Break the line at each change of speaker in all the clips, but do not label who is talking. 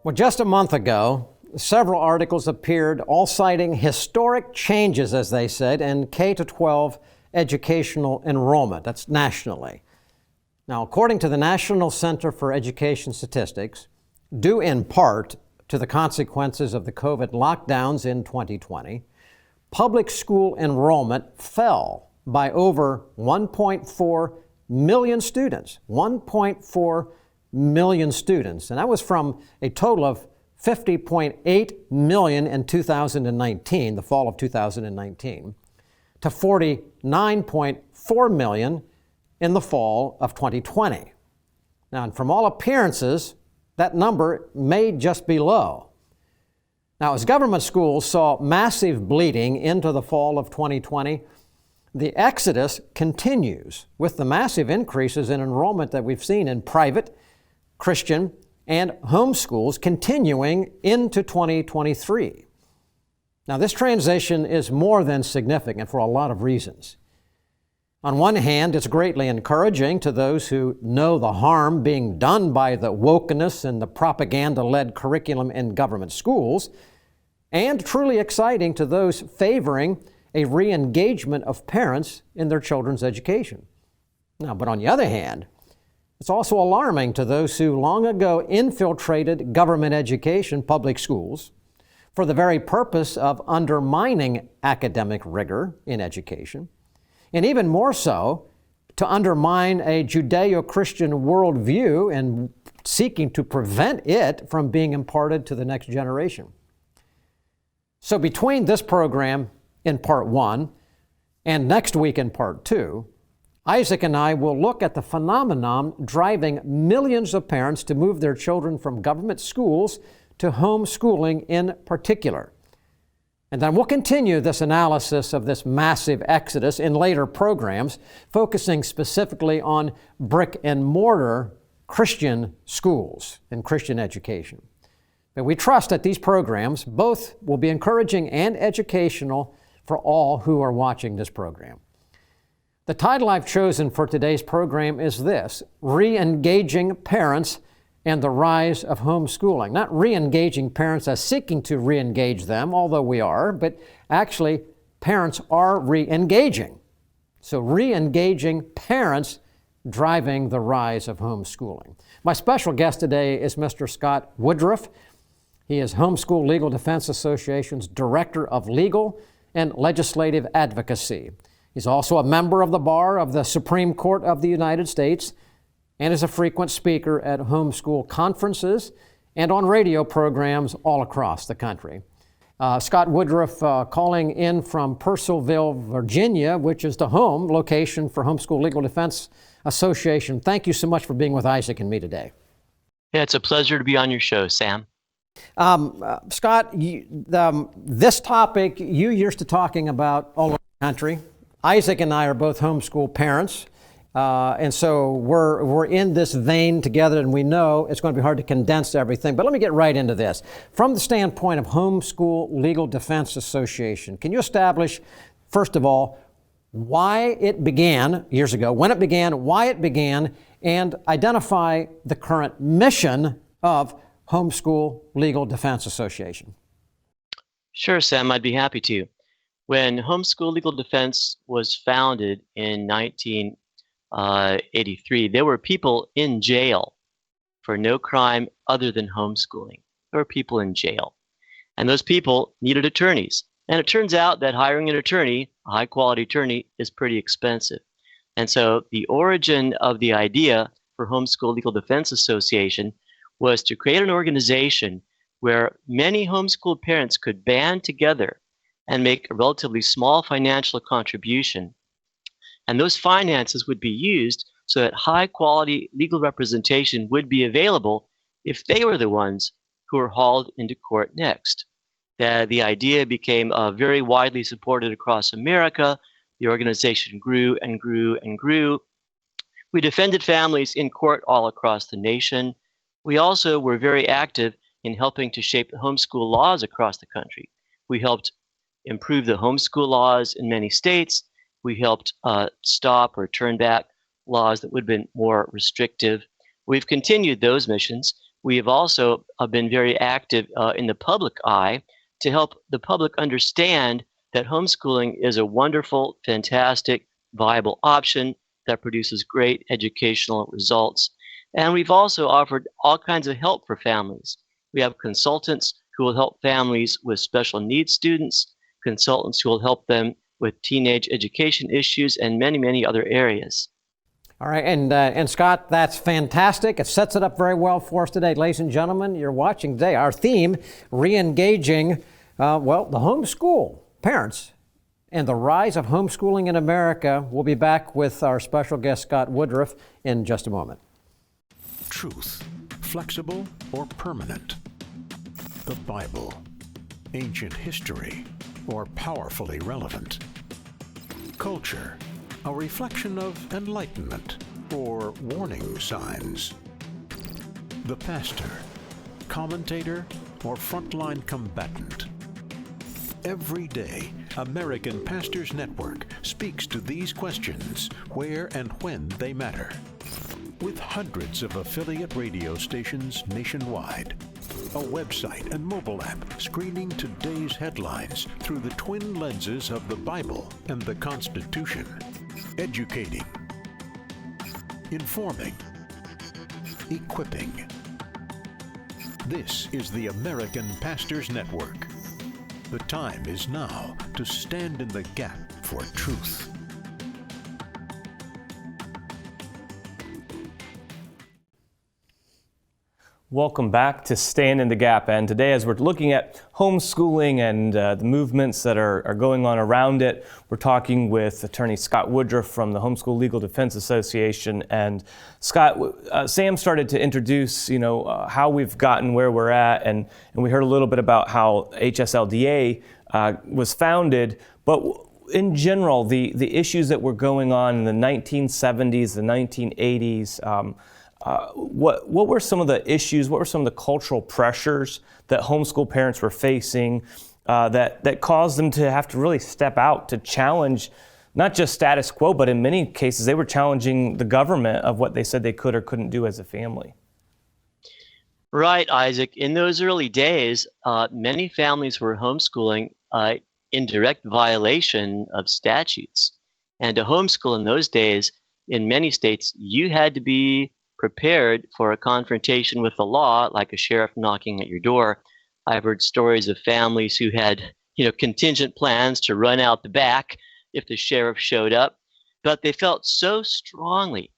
Well, just a month ago, several articles appeared, all citing historic changes, as they said, in K-12 educational enrollment. That's nationally. Now, according to the National Center for Education Statistics, due in part to the consequences of the COVID lockdowns in 2020, public school enrollment fell by over 1.4 million students. 1.4 million students. And that was from a total of 50.8 million in 2019, the fall of 2019, to 49.4 million in the fall of 2020. Now, and from all appearances, that number may just be low. Now, as government schools saw massive bleeding into the fall of 2020, the exodus continues with the massive increases in enrollment that we've seen in private, Christian, and homeschools continuing into 2023. Now, this transition is more than significant for a lot of reasons. On one hand, it's greatly encouraging to those who know the harm being done by the wokeness and the propaganda-led curriculum in government schools, and truly exciting to those favoring a re-engagement of parents in their children's education. Now, but on the other hand, it's also alarming to those who long ago infiltrated government education, public schools, for the very purpose of undermining academic rigor in education, and even more so, to undermine a Judeo-Christian worldview and seeking to prevent it from being imparted to the next generation. So between this program in part one and next week in part two, Isaac and I will look at the phenomenon driving millions of parents to move their children from government schools to homeschooling in particular. And then we'll continue this analysis of this massive exodus in later programs, focusing specifically on brick and mortar Christian schools and Christian education. But we trust that these programs both will be encouraging and educational for all who are watching this program. The title I've chosen for today's program is this: Re-engaging Parents and the Rise of Homeschooling. Not re-engaging parents as seeking to re-engage them, although we are, but actually parents are re-engaging. So re-engaging parents driving the rise of homeschooling. My special guest today is Mr. Scott Woodruff. He is Homeschool Legal Defense Association's Director of Legal and Legislative Advocacy. He's also a member of the Bar of the Supreme Court of the United States and is a frequent speaker at homeschool conferences and on radio programs all across the country. Scott Woodruff calling in from Purcellville, Virginia, which is the home location for Homeschool Legal Defense Association. Thank you so much for being with Isaac and me today.
Yeah, it's a pleasure to be on your show, Sam.
Scott, this topic you used to talking about all over the country. Isaac and I are both homeschool parents, and so we're in this vein together, and we know it's going to be hard to condense everything. But let me get right into this. From the standpoint of Homeschool Legal Defense Association, can you establish, first of all, why it began years ago, when it began, why it began, and identify the current mission of Homeschool Legal Defense Association?
Sure, Sam, I'd be happy to. When Homeschool Legal Defense was founded in 1983, there were people in jail for no crime other than homeschooling. There were people in jail. And those people needed attorneys. And it turns out that hiring an attorney, a high-quality attorney, is pretty expensive. And so the origin of the idea for Homeschool Legal Defense Association was to create an organization where many homeschool parents could band together and make a relatively small financial contribution. And those finances would be used so that high quality legal representation would be available if they were the ones who were hauled into court next. The idea became very widely supported across America. The organization grew and grew and grew. We defended families in court all across the nation. We also were very active in helping to shape the homeschool laws across the country. We helped improve the homeschool laws in many states. We helped stop or turn back laws that would have been more restrictive. We've continued those missions. We have also been very active in the public eye to help the public understand that homeschooling is a wonderful, fantastic, viable option that produces great educational results. And we've also offered all kinds of help for families. We have consultants who will help families with special needs students, consultants who will help them with teenage education issues, and many, many other areas.
All right, and Scott, that's fantastic. It sets it up very well for us today. Ladies and gentlemen, you're watching today our theme, re-engaging, the homeschool parents and the rise of homeschooling in America. We'll be back with our special guest, Scott Woodruff, in just a moment.
Truth, flexible or permanent? The Bible, ancient history, or powerfully relevant? Culture, a reflection of enlightenment or warning signs? The pastor, commentator, or frontline combatant? Every day, American Pastors Network speaks to these questions where and when they matter. With hundreds of affiliate radio stations nationwide, a website and mobile app screening today's headlines through the twin lenses of the Bible and the Constitution. Educating, informing, equipping. This is the American Pastors Network. The time is now to stand in the gap for truth.
Welcome back to Stand in the Gap. And today, as we're looking at homeschooling and the movements that are going on around it, we're talking with attorney Scott Woodruff from the Homeschool Legal Defense Association. And Scott, Sam started to introduce, how we've gotten where we're at, and we heard a little bit about how HSLDA was founded. But in general, the issues that were going on in the 1970s, the 1980s. What were some of the issues, what were some of the cultural pressures that homeschool parents were facing that caused them to have to really step out to challenge not just status quo, but in many cases they were challenging the government of what they said they could or couldn't do as a family?
Right, Isaac. In those early days, many families were homeschooling in direct violation of statutes. And to homeschool in those days, in many states, you had to be prepared for a confrontation with the law, like a sheriff knocking at your door. I've heard stories of families who had, contingent plans to run out the back if the sheriff showed up, but they felt so strongly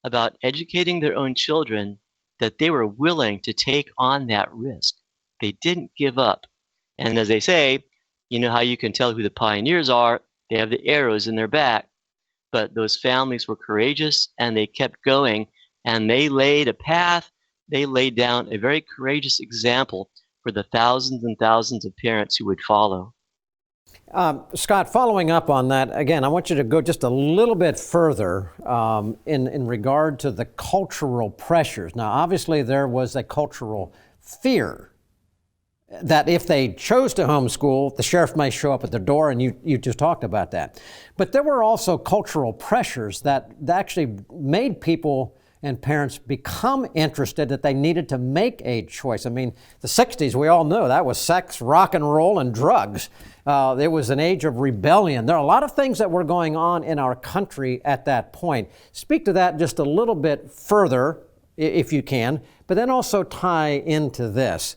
about educating their own children that they were willing to take on that risk. They didn't give up. And as they say, you know how you can tell who the pioneers are? They have the arrows in their back. But those families were courageous and they kept going. And they laid a path, they laid down a very courageous example for the thousands and thousands of parents who would follow.
Scott, following up on that, again, I want you to go just a little bit further in regard to the cultural pressures. Now, obviously, there was a cultural fear that if they chose to homeschool, the sheriff may show up at their door, and you just talked about that. But there were also cultural pressures that actually made people and parents become interested, that they needed to make a choice. I mean, the 60s, we all know that was sex, rock and roll, and drugs. It was an age of rebellion. There are a lot of things that were going on in our country at that point. Speak to that just a little bit further, if you can, but then also tie into this.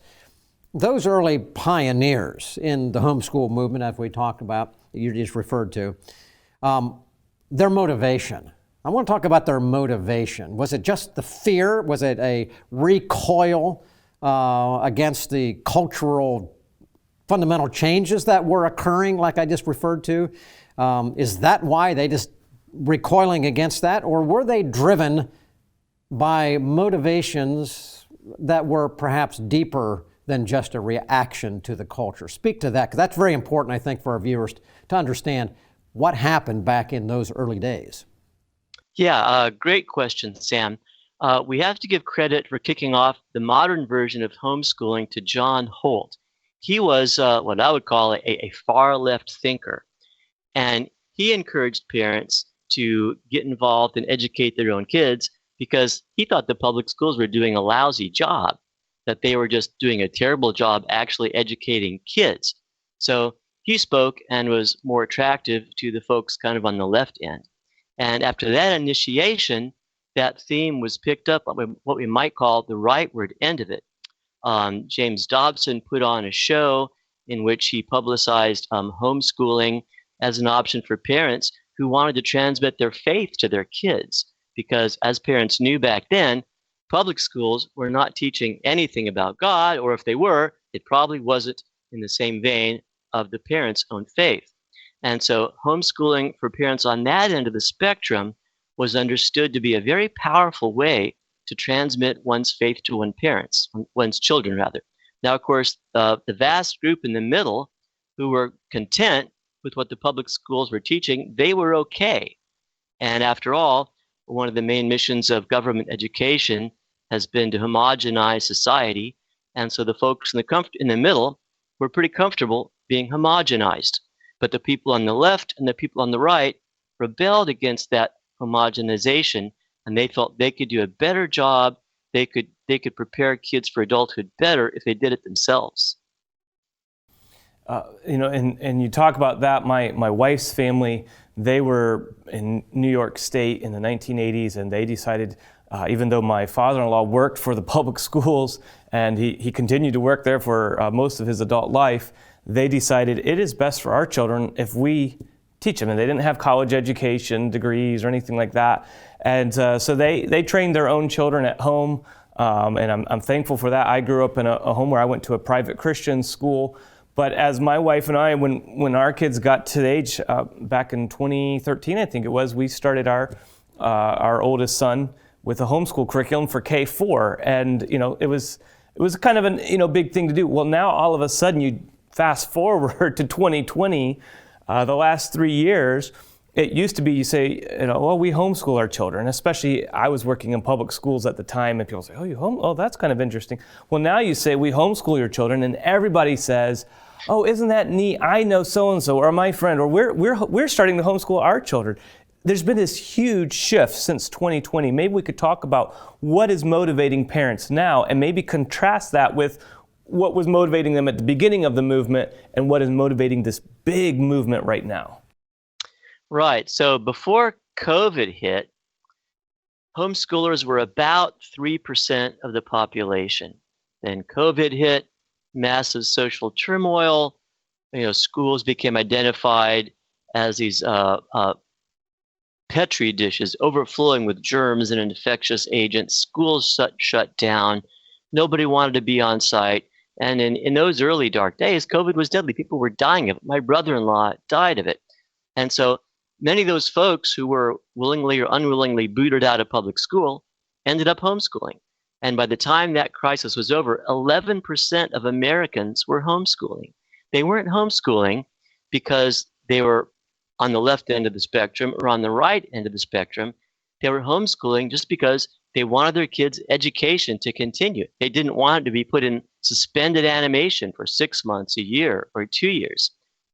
Those early pioneers in the homeschool movement, as we talked about, you just referred to, their motivation. I want to talk about their motivation. Was it just the fear? Was it a recoil against the cultural fundamental changes that were occurring, like I just referred to? Is that why they just recoiling against that? Or were they driven by motivations that were perhaps deeper than just a reaction to the culture? Speak to that, because that's very important, I think, for our viewers to understand what happened back in those early days.
Yeah, great question, Sam. We have to give credit for kicking off the modern version of homeschooling to John Holt. He was what I would call a far left thinker. And he encouraged parents to get involved and educate their own kids because he thought the public schools were doing a lousy job. that they were just doing a terrible job actually educating kids. So he spoke and was more attractive to the folks kind of on the left end. And after that initiation, that theme was picked up on what we might call the rightward end of it. James Dobson put on a show in which he publicized homeschooling as an option for parents who wanted to transmit their faith to their kids. Because as parents knew back then, public schools were not teaching anything about God, or if they were, it probably wasn't in the same vein of the parents' own faith. And so homeschooling for parents on that end of the spectrum was understood to be a very powerful way to transmit one's faith to one's children rather. Now, of course, the vast group in the middle who were content with what the public schools were teaching, they were okay. And after all, one of the main missions of government education has been to homogenize society. And so the folks in the middle were pretty comfortable being homogenized. But the people on the left and the people on the right rebelled against that homogenization, and they felt they could do a better job. They could prepare kids for adulthood better if they did it themselves.
And you talk about that. My wife's family, they were in New York State in the 1980s, and they decided, even though my father-in-law worked for the public schools, and he continued to work there for most of his adult life, they decided it is best for our children if we teach them. And they didn't have college education degrees or anything like that. And so they trained their own children at home, and I'm thankful for that. I grew up in a home where I went to a private Christian school. But as my wife and I, when our kids got to the age, back in 2013, I think it was, we started our oldest son with a homeschool curriculum for K4. And, it was kind of an, big thing to do. Well, now all of a sudden you fast forward to 2020, the last 3 years, it used to be you say, well, we homeschool our children. Especially, I was working in public schools at the time, and people say, oh, that's kind of interesting. Well, now you say we homeschool your children, and everybody says, oh, isn't that neat? I know so-and-so, or my friend, or we're starting to homeschool our children. There's been this huge shift since 2020. Maybe we could talk about what is motivating parents now, and maybe contrast that with what was motivating them at the beginning of the movement and what is motivating this big movement right now.
Right. So before COVID hit, homeschoolers were about 3% of the population. Then COVID hit, massive social turmoil. Schools became identified as these petri dishes overflowing with germs and infectious agents. Schools shut down. Nobody wanted to be on site. And in those early dark days, COVID was deadly. People were dying of it. My brother-in-law died of it. And so many of those folks who were willingly or unwillingly booted out of public school ended up homeschooling. And by the time that crisis was over, 11% of Americans were homeschooling. They weren't homeschooling because they were on the left end of the spectrum or on the right end of the spectrum. They were homeschooling just because they wanted their kids' education to continue. They didn't want it to be put in suspended animation for 6 months, a year, or 2 years.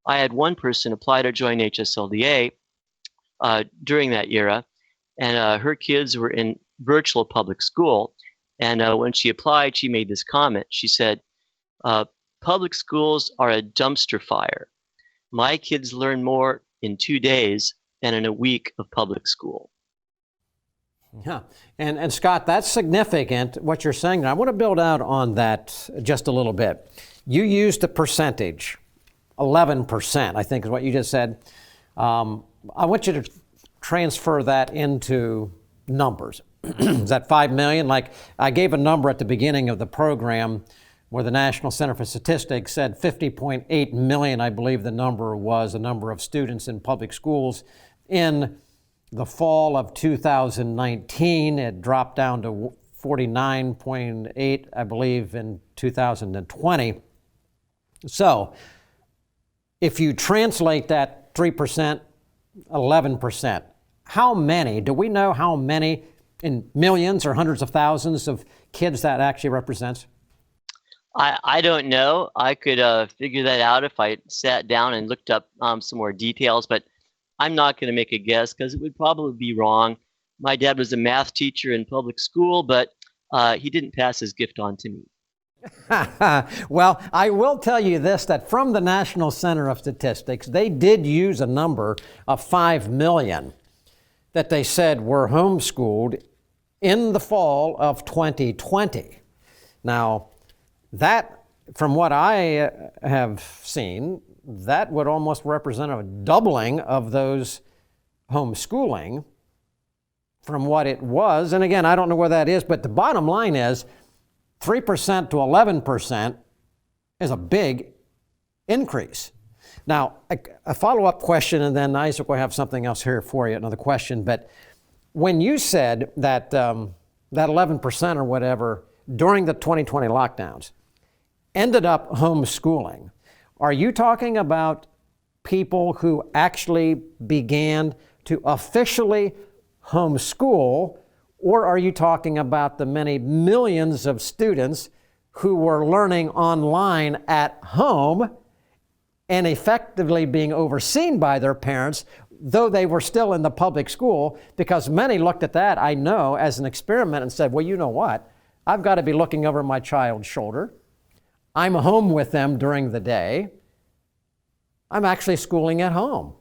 I had one person apply to join HSLDA during that era, and her kids were in virtual public school. And when she applied, she made this comment. She said, public schools are a dumpster fire. My kids learn more in 2 days than in a week of public school.
Yeah, and Scott, that's significant, what you're saying. I want to build out on that just a little bit. You used a percentage, 11%, I think is what you just said. I want you to transfer that into numbers. Is that 5 million? Like I gave a number at the beginning of the program where the National Center for Statistics said 50.8 million, I believe the number was, the number of students in public schools. In the fall of 2019, it dropped down to 49.8, I believe, in 2020. So if you translate that 3%, 11%, how many, do we know how many in millions or hundreds of thousands of kids that actually represents?
I don't know. I could figure that out if I sat down and looked up some more details, but I'm not going to make a guess because it would probably be wrong. My dad was a math teacher in public school, but he didn't pass his gift on to me.
Well, I will tell you this, that from the National Center of Statistics, they did use a number of 5 million that they said were homeschooled in the fall of 2020. Now, that, from what I have seen, that would almost represent a doubling of those homeschooling from what it was. And again, I don't know where that is, but the bottom line is 3% to 11% is a big increase. Now, a follow-up question, and then Isaac will have something else here for you, another question. But when you said that that 11% or whatever during the 2020 lockdowns ended up homeschooling, are you talking about people who actually began to officially homeschool, or are you talking about the many millions of students who were learning online at home and effectively being overseen by their parents, though they were still in the public school? Because many looked at that, I know, as an experiment and said, well, you know what? I've got to be looking over my child's shoulder. I'm home with them during the day. I'm actually schooling at home.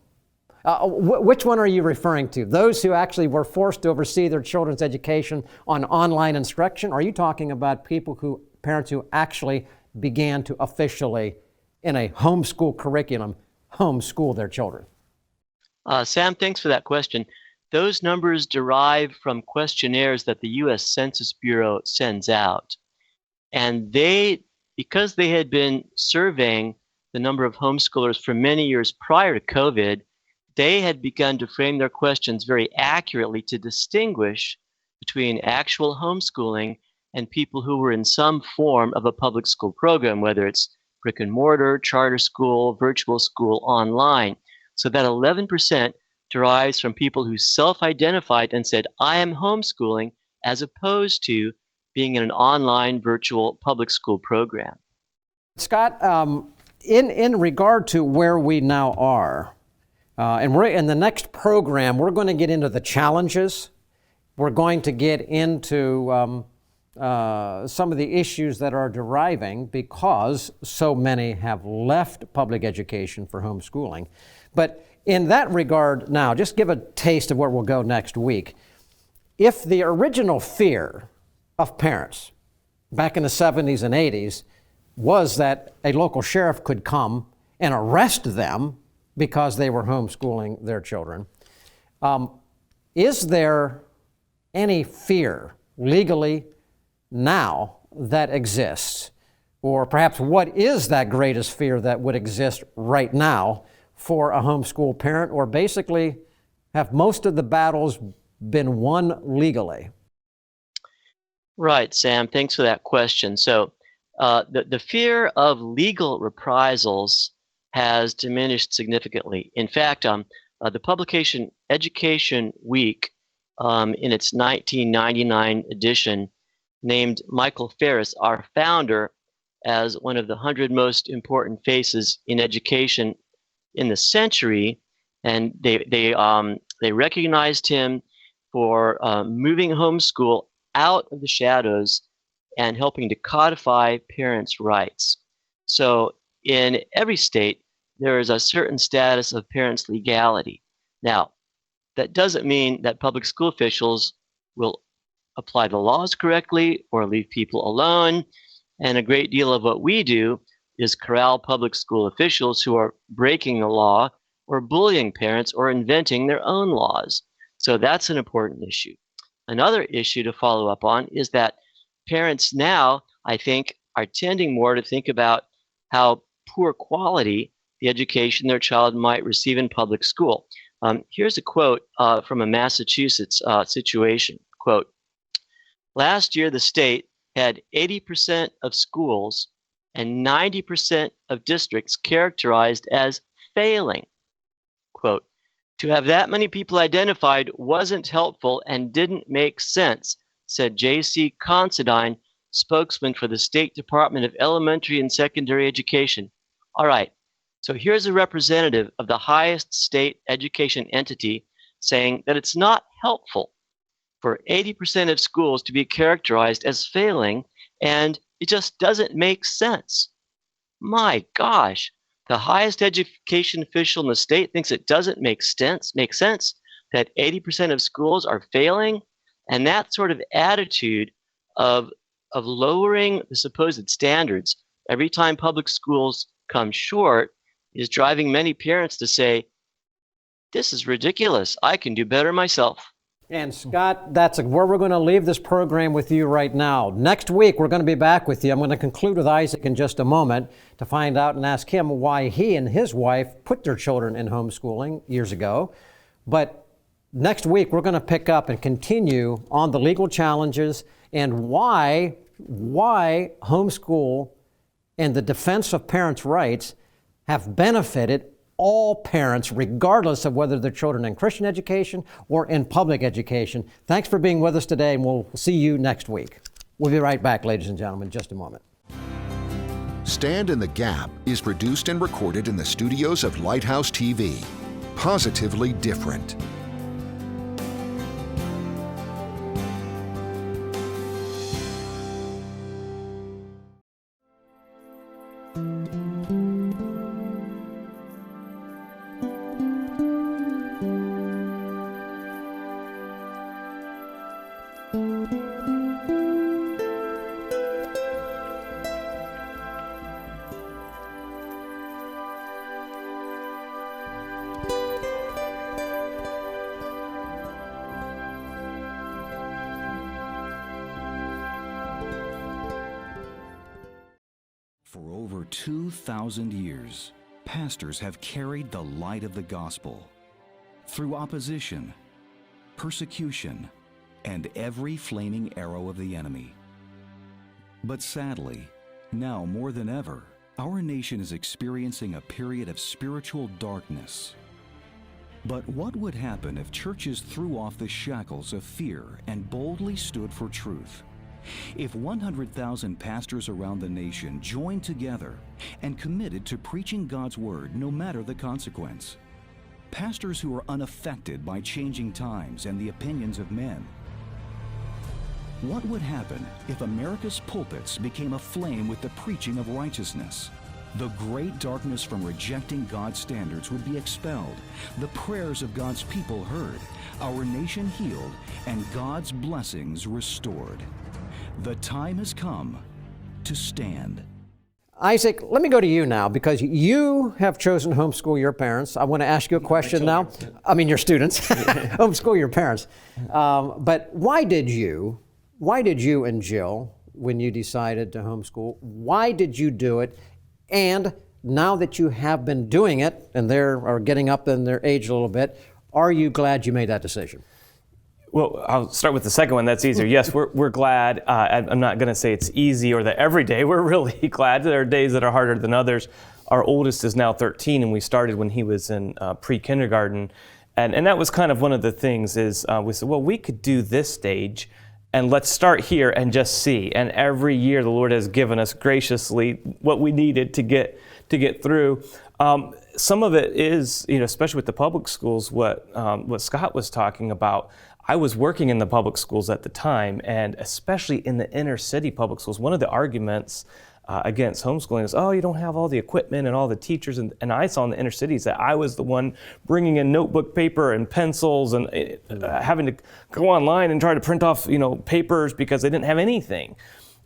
Which one are you referring to? Those who actually were forced to oversee their children's education on online instruction? Or are you talking about parents who actually began to officially, in a homeschool curriculum, homeschool their children?
Sam, thanks for that question. Those numbers derive from questionnaires that the U.S. Census Bureau sends out. And because they had been surveying the number of homeschoolers for many years prior to COVID, they had begun to frame their questions very accurately to distinguish between actual homeschooling and people who were in some form of a public school program, whether it's brick and mortar, charter school, virtual school, online. So that 11% derives from people who self-identified and said, I am homeschooling, as opposed to being in an online virtual public school program.
Scott, in regard to where we now are, and we're in the next program, we're going to get into the challenges. We're going to get into some of the issues that are deriving because so many have left public education for homeschooling. But in that regard now, just give a taste of where we'll go next week. If the original fear of parents back in the 70s and 80s was that a local sheriff could come and arrest them because they were homeschooling their children, is there any fear legally now that exists? Or perhaps what is that greatest fear that would exist right now for a homeschool parent? Or basically, have most of the battles been won legally?
Right, Sam, thanks for that question. So the fear of legal reprisals has diminished significantly. In fact, the publication Education Week, in its 1999 edition, named Michael Ferris, our founder, as one of the 100 most important faces in education in the century, and they recognized him for moving homeschool out of the shadows and helping to codify parents' rights. So in every state, there is a certain status of parents' legality. Now, that doesn't mean that public school officials will apply the laws correctly or leave people alone. And a great deal of what we do is corral public school officials who are breaking the law or bullying parents or inventing their own laws. So that's an important issue. Another issue to follow up on is that parents now, I think, are tending more to think about how poor quality the education their child might receive in public school. Here's a quote from a Massachusetts situation. Quote, last year, the state had 80% of schools and 90% of districts characterized as failing. Quote, to have that many people identified wasn't helpful and didn't make sense, said J.C. Considine, spokesman for the State Department of Elementary and Secondary Education. All right, so here's a representative of the highest state education entity saying that it's not helpful for 80% of schools to be characterized as failing, and It just doesn't make sense. My gosh, the highest education official in the state thinks it doesn't make sense that 80% of schools are failing. And that sort of attitude of lowering the supposed standards every time public schools come short is driving many parents to say, this is ridiculous. I can do better myself.
And Scott, that's where we're going to leave this program with you right now. Next week, we're going to be back with you. I'm going to conclude with Isaac in just a moment to find out and ask him why he and his wife put their children in homeschooling years ago. But next week, we're going to pick up and continue on the legal challenges and why homeschool and the defense of parents' rights have benefited all parents, regardless of whether their children are in Christian education or in public education. Thanks for being with us today, and we'll see you next week. We'll be right back, ladies and gentlemen, in just a moment.
Stand in the Gap is produced and recorded in the studios of Lighthouse TV. Positively different.
For over 2,000 years, pastors have carried the light of the gospel through opposition, persecution, and every flaming arrow of the enemy. But sadly, now more than ever, our nation is experiencing a period of spiritual darkness. But what would happen if churches threw off the shackles of fear and boldly stood for truth? If 100,000 pastors around the nation joined together and committed to preaching God's word no matter the consequence? Pastors who are unaffected by changing times and the opinions of men? What would happen if America's pulpits became aflame with the preaching of righteousness? The great darkness from rejecting God's standards would be expelled, the prayers of God's people heard, our nation healed, and God's blessings restored. The time has come to stand.
Isaac, let me go to you now because you have chosen to homeschool your parents. I want to ask you a question now. I mean, your students. Homeschool your parents. But why did you and Jill, when you decided to homeschool, why did you do it? And now that you have been doing it and they are getting up in their age a little bit, are you glad you made that decision?
Well, I'll start with the second one. That's easier. Yes, we're glad. I'm not going to say it's easy or that every day. We're really glad. There are days that are harder than others. Our oldest is now 13, and we started when he was in pre-kindergarten. And that was kind of one of the things is we said, well, we could do this stage, and let's start here and just see. And every year the Lord has given us graciously what we needed to get through. Some of it is, especially with the public schools, what Scott was talking about. I was working in the public schools at the time, and especially in the inner city public schools, one of the arguments against homeschooling is, oh, you don't have all the equipment and all the teachers. And I saw in the inner cities that I was the one bringing in notebook paper and pencils and having to go online and try to print off, papers because they didn't have anything.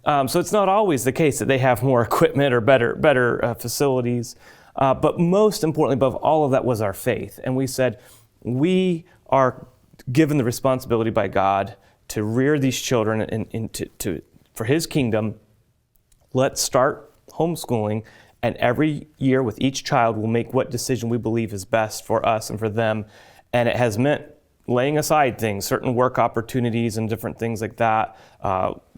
So it's not always the case that they have more equipment or better facilities. But most importantly, above all of that was our faith. And we said, we are given the responsibility by God to rear these children for His kingdom. Let's start homeschooling, and every year with each child we'll make what decision we believe is best for us and for them. And it has meant laying aside things, certain work opportunities and different things like that,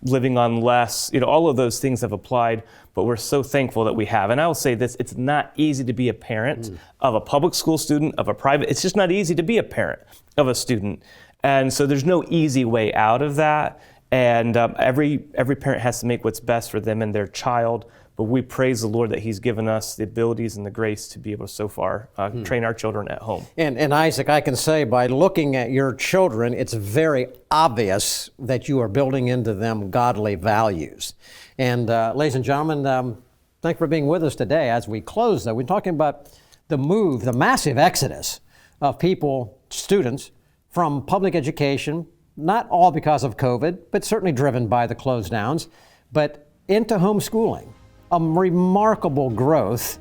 living on less, all of those things have applied, but we're so thankful that we have. And I will say this, it's not easy to be a parent of a public school student, of a private, it's just not easy to be a parent of a student. And so there's no easy way out of that. And every parent has to make what's best for them and their child. But we praise the Lord that He's given us the abilities and the grace to be able to so far train our children at home.
And Isaac, I can say by looking at your children, it's very obvious that you are building into them godly values. And ladies and gentlemen, thanks for being with us today. As we close, though, we're talking about the move, the massive exodus of people, students, from public education, not all because of COVID, but certainly driven by the close downs, but into homeschooling. A remarkable growth.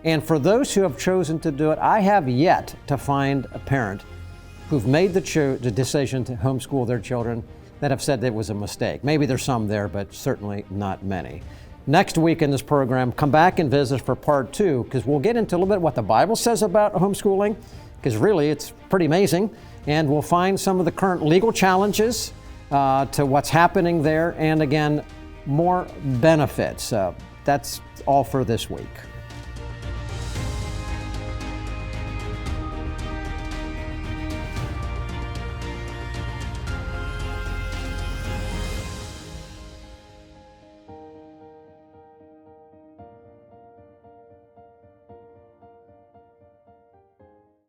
And for those who have chosen to do it, I have yet to find a parent who've made the decision to homeschool their children that have said that it was a mistake. Maybe there's some there, but certainly not many. Next week in this program, come back and visit for part 2, because we'll get into a little bit what the Bible says about homeschooling, because really it's pretty amazing. And we'll find some of the current legal challenges to what's happening there, and again, more benefits. That's all for this week.